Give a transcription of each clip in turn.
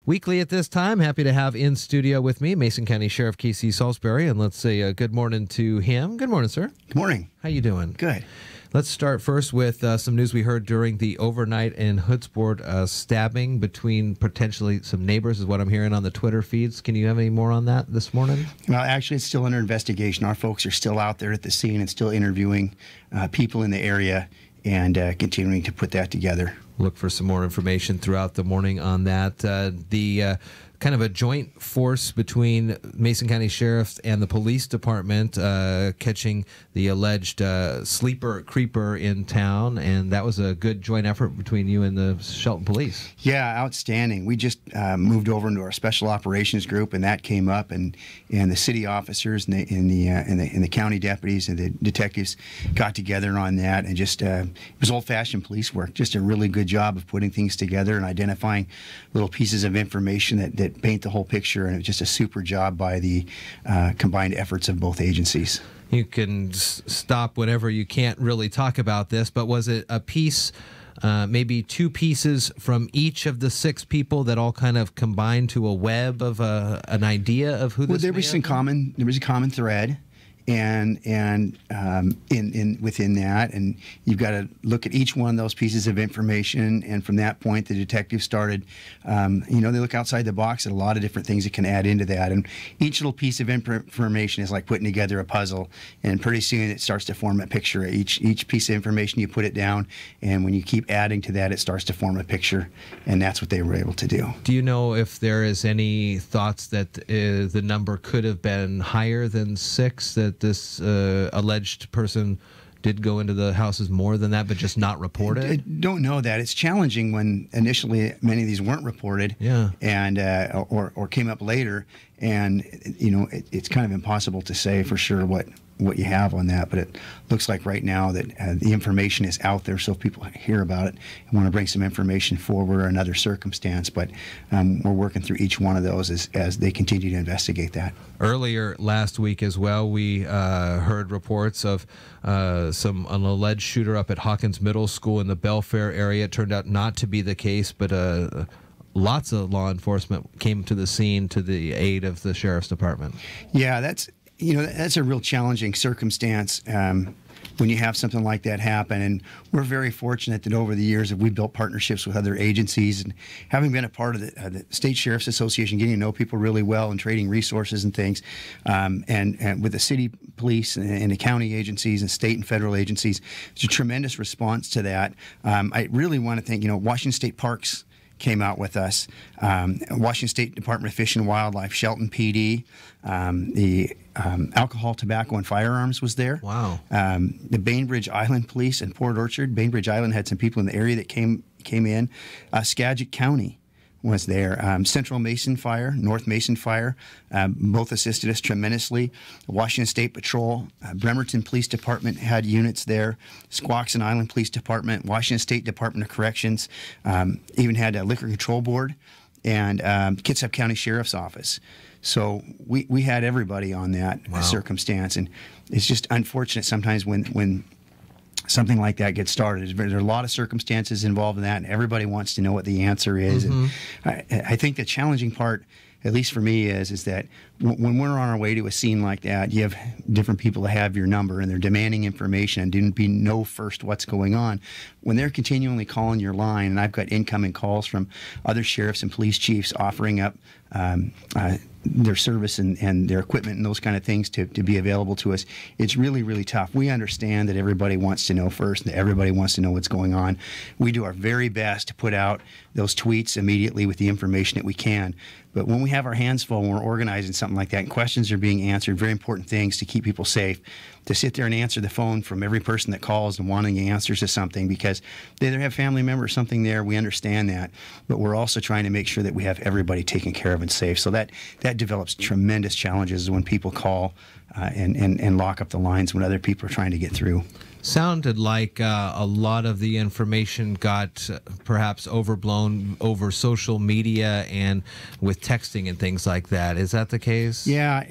Weekly at this time, happy to have in studio with me Mason County Sheriff Casey Salisbury, and let's say good morning to him. Good morning, sir. Good morning. How you doing? Good. Let's start first with some news we heard during the overnight in Hoodsport stabbing between potentially some neighbors is what I'm hearing on the Twitter feeds. Can you have any more on that this morning? Well, actually, it's still under investigation. Our folks are still out there at the scene and still interviewing people in the area and continuing to put that together. Look for some more information throughout the morning on that. The kind of a joint force between Mason County Sheriff and the police department catching the alleged sleeper creeper in town, and that was a good joint effort between you and the Shelton Police. Yeah, outstanding. We just moved over into our special operations group, and that came up, and the city officers and the county deputies and the detectives got together on that, and just it was old-fashioned police work. Just a really good job of putting things together and identifying little pieces of information that paint the whole picture, and it was just a super job by the combined efforts of both agencies. You can stop whenever you can't really talk about this, but was it a piece, maybe two pieces from each of the six people that all kind of combined to a web of an idea of who this Well, there was a common thread. And within that, and you've got to look at each one of those pieces of information, and from that point, the detectives started, they look outside the box at a lot of different things that can add into that, and each little piece of information is like putting together a puzzle, and pretty soon it starts to form a picture. Each piece of information, you put it down, and when you keep adding to that, it starts to form a picture, and that's what they were able to do. Do you know if there is any thoughts that the number could have been higher than 6, that this alleged person did go into the houses more than that, but just not reported? I don't know that. It's challenging when initially many of these weren't reported, yeah, and or came up later, and it's kind of impossible to say for sure what you have on that. But it looks like right now that the information is out there, so if people hear about it and want to bring some information forward or another circumstance, but we're working through each one of those as they continue to investigate that. Earlier last week as well, we heard reports of an alleged shooter up at Hawkins Middle School in the Belfair area. It turned out not to be the case, but lots of law enforcement came to the scene to the aid of the Sheriff's Department. Yeah, that's a real challenging circumstance when you have something like that happen. And we're very fortunate that over the years that we've built partnerships with other agencies, and having been a part of the State Sheriff's Association, getting to know people really well and trading resources and things, and with the city police and the county agencies and state and federal agencies, there's a tremendous response to that. I really want to thank, Washington State Parks came out with us, Washington State Department of Fish and Wildlife, Shelton PD, the Alcohol, Tobacco, and Firearms was there. Wow. The Bainbridge Island Police in Port Orchard. Bainbridge Island had some people in the area that came in. Skagit County was there. Central Mason Fire, North Mason Fire, both assisted us tremendously. Washington State Patrol, Bremerton Police Department had units there. Squaxin Island Police Department, Washington State Department of Corrections, even had a Liquor Control Board, and Kitsap County Sheriff's Office. So we had everybody on that circumstance, and it's just unfortunate sometimes when something like that gets started. There are a lot of circumstances involved in that, and everybody wants to know what the answer is. And I think the challenging part, at least for me, is that when we're on our way to a scene like that, you have different people that have your number, and they're demanding information and didn't know first what's going on. When they're continually calling your line, and I've got incoming calls from other sheriffs and police chiefs offering up their service and their equipment and those kind of things to be available to us, it's really, really tough. We understand that everybody wants to know first, and that everybody wants to know what's going on. We do our very best to put out those tweets immediately with the information that we can. But when we have our hands full and we're organizing something like that, and questions are being answered, very important things to keep people safe, to sit there and answer the phone from every person that calls and wanting answers to something, because they either have family member or something there, we understand that, but we're also trying to make sure that we have everybody taken care of and safe. So that develops tremendous challenges when people call and lock up the lines when other people are trying to get through. Sounded like a lot of the information got perhaps overblown over social media and with texting and things like that. Is that the case? Yeah,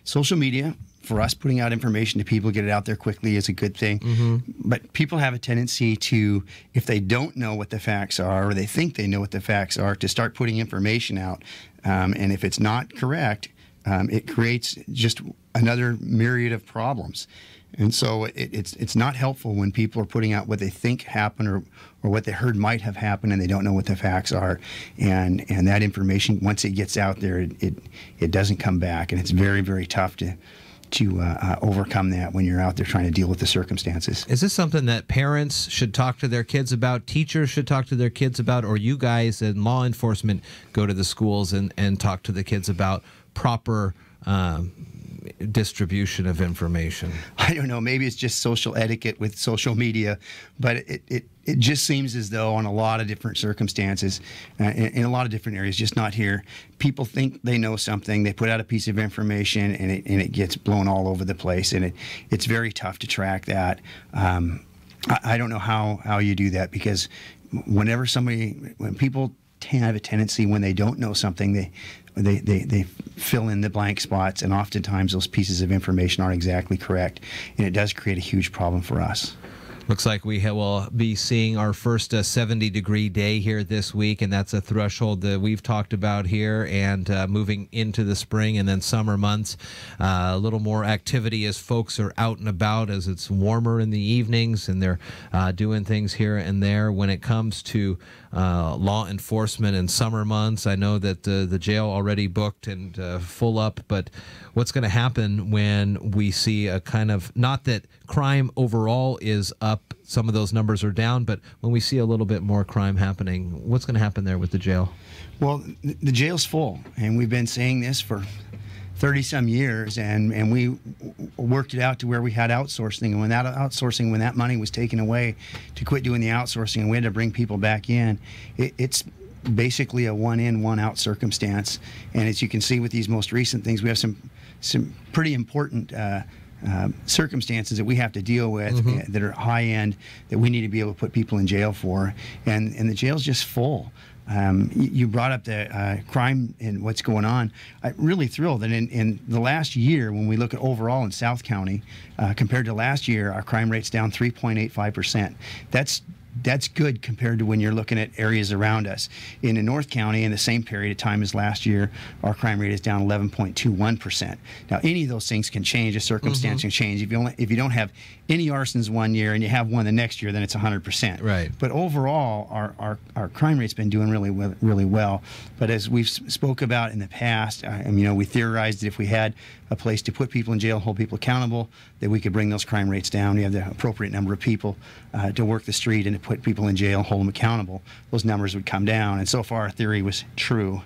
social media for us, putting out information to people, get it out there quickly is a good thing. But people have a tendency to, if they don't know what the facts are, or they think they know what the facts are, to start putting information out. And if it's not correct, it creates just another myriad of problems. And so it's not helpful when people are putting out what they think happened or what they heard might have happened, and they don't know what the facts are. And that information, once it gets out there, it doesn't come back, and it's very, very tough to overcome that when you're out there trying to deal with the circumstances. Is this something that parents should talk to their kids about, teachers should talk to their kids about, or you guys in law enforcement go to the schools and talk to the kids about proper distribution of information? I don't know. Maybe it's just social etiquette with social media, but it just seems as though on a lot of different circumstances, in a lot of different areas, just not here, people think they know something, they put out a piece of information, and it gets blown all over the place, and it's very tough to track that. I don't know how you do that, because when people have a tendency, when they don't know something, they fill in the blank spots, and oftentimes those pieces of information aren't exactly correct, and it does create a huge problem for us. Looks like we will be seeing our first 70-degree day here this week, and that's a threshold that we've talked about here, and moving into the spring and then summer months, a little more activity as folks are out and about as it's warmer in the evenings, and they're doing things here and there. When it comes to law enforcement in summer months, I know that the jail already booked and full up, but what's going to happen when we see a kind of, not that crime overall is up, some of those numbers are down, but when we see a little bit more crime happening, what's going to happen there with the jail? Well, the jail's full, and we've been saying this for 30-some years, and we worked it out to where we had outsourcing, and when that money was taken away to quit doing the outsourcing and we had to bring people back in, it's basically a one-in, one-out circumstance. And as you can see with these most recent things, we have some pretty important circumstances that we have to deal with that are high-end, that we need to be able to put people in jail for, and the jail's just full. You brought up the crime and what's going on. I'm really thrilled that in the last year, when we look at overall in South County, compared to last year, our crime rate's down 3.85%. That's good compared to when you're looking at areas around us. In North County, in the same period of time as last year, our crime rate is down 11.21%. Now, any of those things can change. A circumstance can change. If you don't have any arsons one year and you have one the next year, then it's 100%. Right. But overall, our crime rate's been doing really well. But as we've spoke about in the past, we theorized that if we had a place to put people in jail, hold people accountable, that we could bring those crime rates down. We have the appropriate number of people to work the street and to put people in jail, hold them accountable. Those numbers would come down. And so far, our theory was true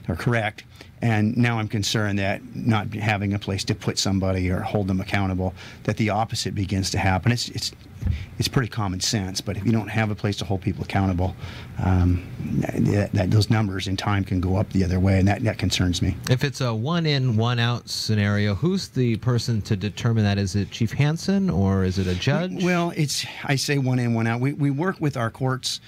or correct. And now I'm concerned that not having a place to put somebody or hold them accountable, that the opposite begins to happen. It's pretty common sense, but if you don't have a place to hold people accountable, those numbers in time can go up the other way, and that concerns me. If it's a one-in, one-out scenario, who's the person to determine that? Is it Chief Hansen or is it a judge? Well, I say one in, one out. We work with our courts,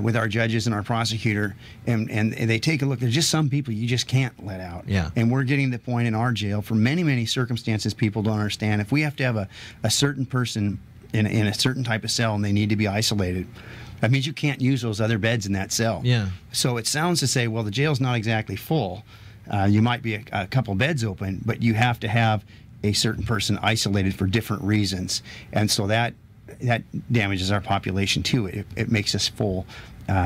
with our judges and our prosecutor, and they take a look. There's just some people you just can't let out. Yeah. And we're getting to the point in our jail, for many, many circumstances people don't understand, if we have to have a certain person in a certain type of cell and they need to be isolated, that means you can't use those other beds in that cell. Yeah. So it sounds to say, well, the jail's not exactly full. You might be a couple beds open, but you have to have a certain person isolated for different reasons. And so that damages our population too. It makes us full,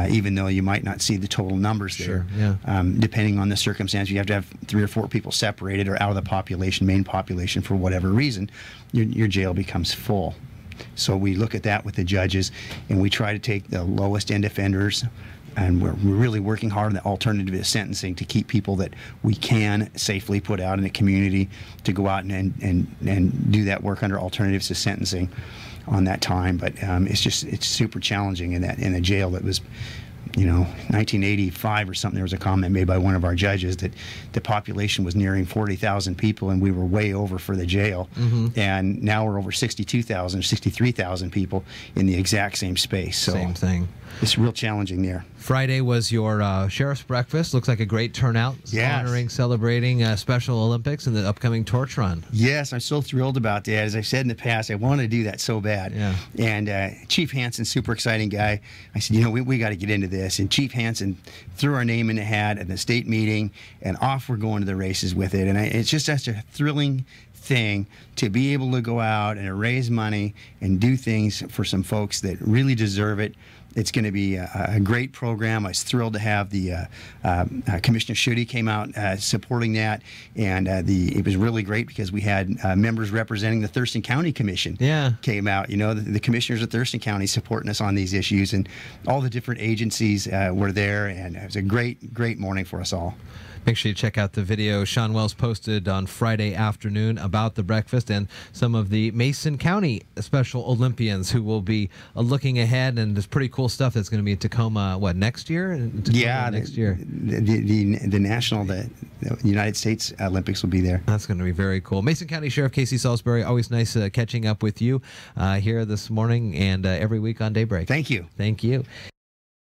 even though you might not see the total numbers there. Sure, yeah. Depending on the circumstance, you have to have 3 or 4 people separated or out of the main population for whatever reason, your jail becomes full. So we look at that with the judges, and we try to take the lowest end offenders, and we're really working hard on the alternative to sentencing to keep people that we can safely put out in the community to go out and do that work under alternatives to sentencing on that time. But it's super challenging in the jail that was 1985 or something, there was a comment made by one of our judges that the population was nearing 40,000 people and we were way over for the jail. And now we're over 62,000 or 63,000 people in the exact same space. So same thing. It's real challenging there. Friday was your Sheriff's Breakfast. Looks like a great turnout. Yes. Honoring, celebrating Special Olympics and the upcoming torch run. Yes, I'm so thrilled about that. As I've said in the past, I want to do that so bad. Yeah. And Chief Hansen, super exciting guy. I said, we got to get into this. And Chief Hansen threw our name in the hat at the state meeting, and off we're going to the races with it. And it's just such a thrilling thing to be able to go out and raise money and do things for some folks that really deserve it. It's going to be a great program. I was thrilled to have the Commissioner Schutte came out supporting that, and it was really great because we had members representing the Thurston County Commission came out. The commissioners of Thurston County supporting us on these issues, and all the different agencies were there, and it was a great morning for us all. Make sure you check out the video Sean Wells posted on Friday afternoon about the breakfast and some of the Mason County Special Olympians who will be looking ahead, and there's pretty cool stuff that's going to be in Tacoma, next year? Next year. The national, the United States Olympics will be there. That's going to be very cool. Mason County Sheriff Casey Salisbury, always nice catching up with you here this morning and every week on Daybreak. Thank you. Thank you.